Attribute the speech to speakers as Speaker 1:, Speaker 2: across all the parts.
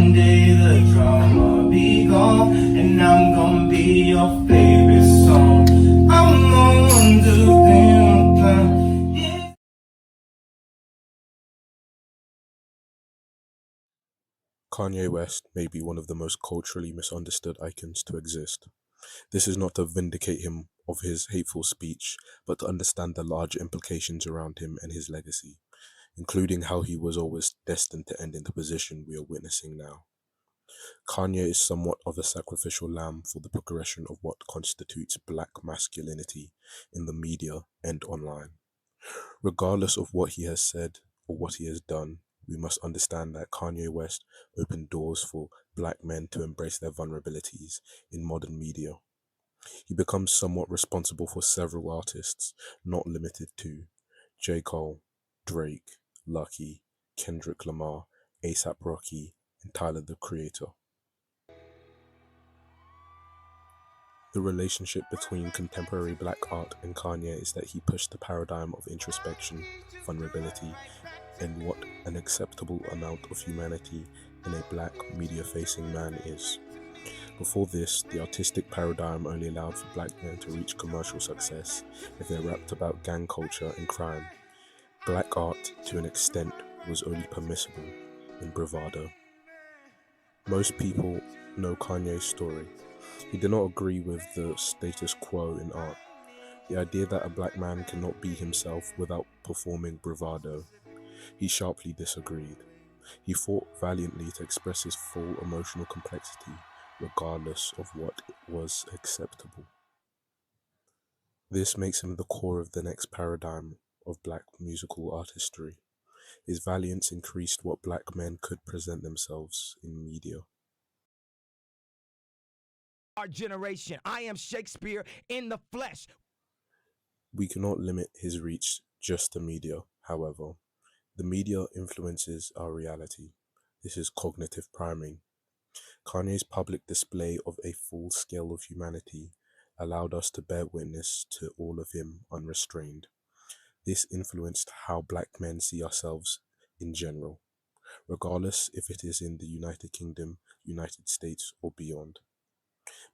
Speaker 1: One day the drama be gone, and I'm gonna be your favorite song. I'm the one to think, yeah.
Speaker 2: Kanye West may be one of the most culturally misunderstood icons to exist. This is not to vindicate him of his hateful speech, but to understand the large implications around him and his legacy, including how he was always destined to end in the position we are witnessing now. Kanye is somewhat of a sacrificial lamb for the progression of what constitutes black masculinity in the media and online. Regardless of what he has said or what he has done, we must understand that Kanye West opened doors for black men to embrace their vulnerabilities in modern media. He becomes somewhat responsible for several artists, not limited to J. Cole, Drake, Lucky, Kendrick Lamar, ASAP Rocky, and Tyler the Creator. The relationship between contemporary black art and Kanye is that he pushed the paradigm of introspection, vulnerability, and what an acceptable amount of humanity in a black media-facing man is. Before this, the artistic paradigm only allowed for black men to reach commercial success if they rapped about gang culture and crime. Black art, to an extent, was only permissible in bravado. Most people know Kanye's story. He did not agree with the status quo in art. The idea that a black man cannot be himself without performing bravado. He sharply disagreed. He fought valiantly to express his full emotional complexity, regardless of what was acceptable. This makes him the core of the next paradigm of black musical artistry. His valiance increased what black men could present themselves in media.
Speaker 3: Our generation. I am Shakespeare in the flesh.
Speaker 2: We cannot limit his reach just to media, however. The media influences our reality. This is cognitive priming. Kanye's public display of a full scale of humanity allowed us to bear witness to all of him unrestrained. This influenced how black men see ourselves in general, regardless if it is in the United Kingdom, United States, or beyond.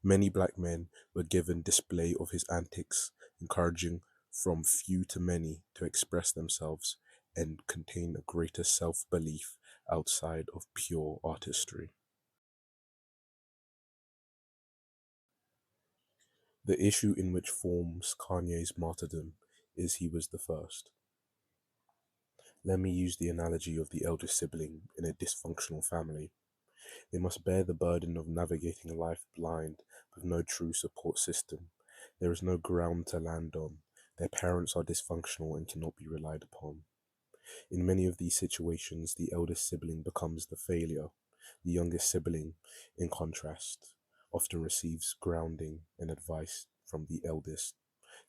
Speaker 2: Many black men were given display of his antics, encouraging from few to many to express themselves and contain a greater self-belief outside of pure artistry. The issue in which forms Kanye's martyrdom is he was the first. Let me use the analogy of the eldest sibling in a dysfunctional family. They must bear the burden of navigating life blind with no true support system. There is no ground to land on. Their parents are dysfunctional and cannot be relied upon. In many of these situations, the eldest sibling becomes the failure. The youngest sibling, in contrast, often receives grounding and advice from the eldest,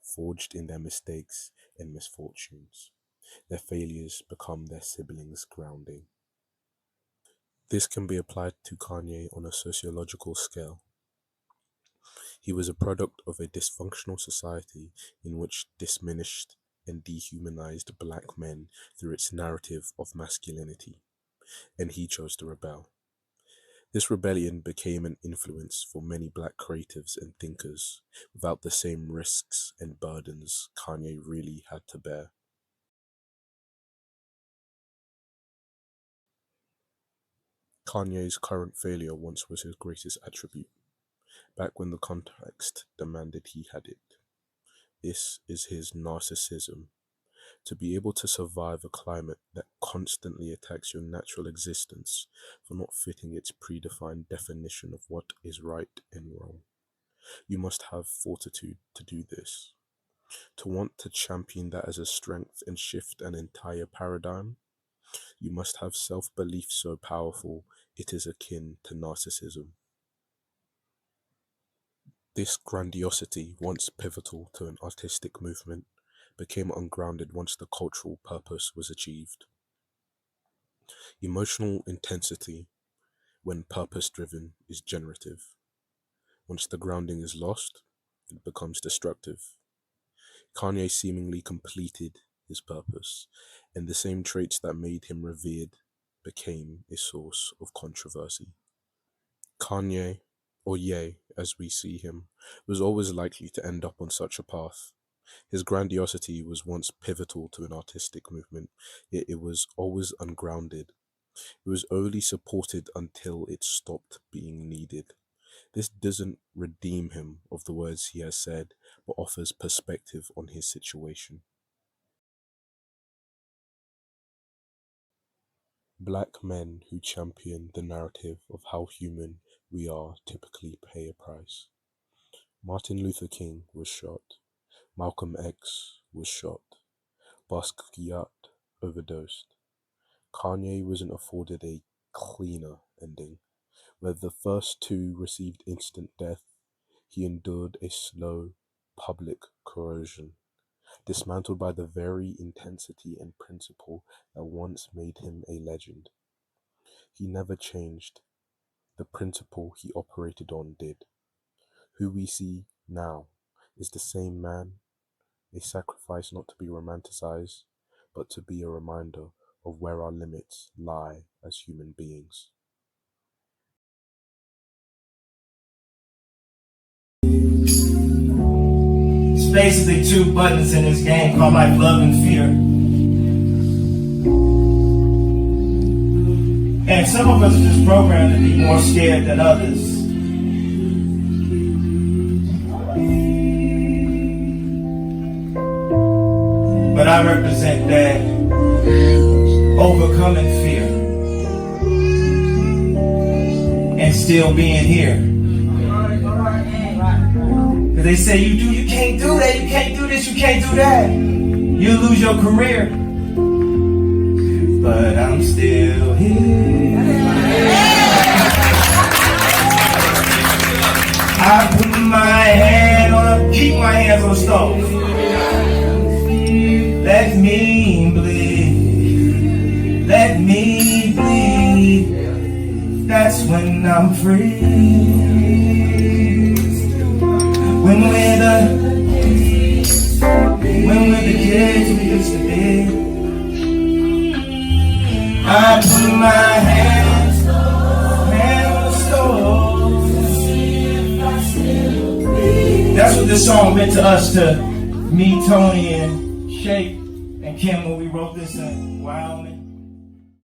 Speaker 2: forged in their mistakes and misfortunes. Their failures become their siblings' grounding. This can be applied to Kanye on a sociological scale. He was a product of a dysfunctional society in which diminished and dehumanized black men through its narrative of masculinity, and he chose to rebel. This rebellion became an influence for many black creatives and thinkers without the same risks and burdens Kanye really had to bear. Kanye's current failure once was his greatest attribute, back when the context demanded he had it. This is his narcissism. To be able to survive a climate that constantly attacks your natural existence for not fitting its predefined definition of what is right and wrong. You must have fortitude to do this. To want to champion that as a strength and shift an entire paradigm, you must have self-belief so powerful it is akin to narcissism. This grandiosity, once pivotal to an artistic movement, became ungrounded once the cultural purpose was achieved. Emotional intensity, when purpose-driven, is generative. Once the grounding is lost, it becomes destructive. Kanye seemingly completed his purpose, and the same traits that made him revered became a source of controversy. Kanye, or Ye as we see him, was always likely to end up on such a path. His grandiosity was once pivotal to an artistic movement, yet it was always ungrounded. It was only supported until it stopped being needed. This doesn't redeem him of the words he has said, but offers perspective on his situation. Black men who champion the narrative of how human we are typically pay a price. Martin Luther King was shot. Malcolm X was shot. Basquiat overdosed. Kanye wasn't afforded a cleaner ending. Where the first two received instant death, he endured a slow, public corrosion, dismantled by the very intensity and principle that once made him a legend. He never changed. The principle he operated on did. Who we see now is the same man, a sacrifice not to be romanticized, but to be a reminder of where our limits lie as human beings.
Speaker 1: It's basically two buttons in this game called like love and fear. And some of us are just programmed to be more scared than others. But I represent that overcoming fear and still being here. Because they say you can't do that, you can't do this, you can't do that. You'll lose your career. But I'm still here. I put my hand on, keep my hands on the stove. Let me bleed. Let me bleed. That's when I'm free. When we're the kids we used to be. I put my hands on the stove. That's what this song meant to us, to me, Tony, and Shake, and Kim when we wrote this in Wyoming.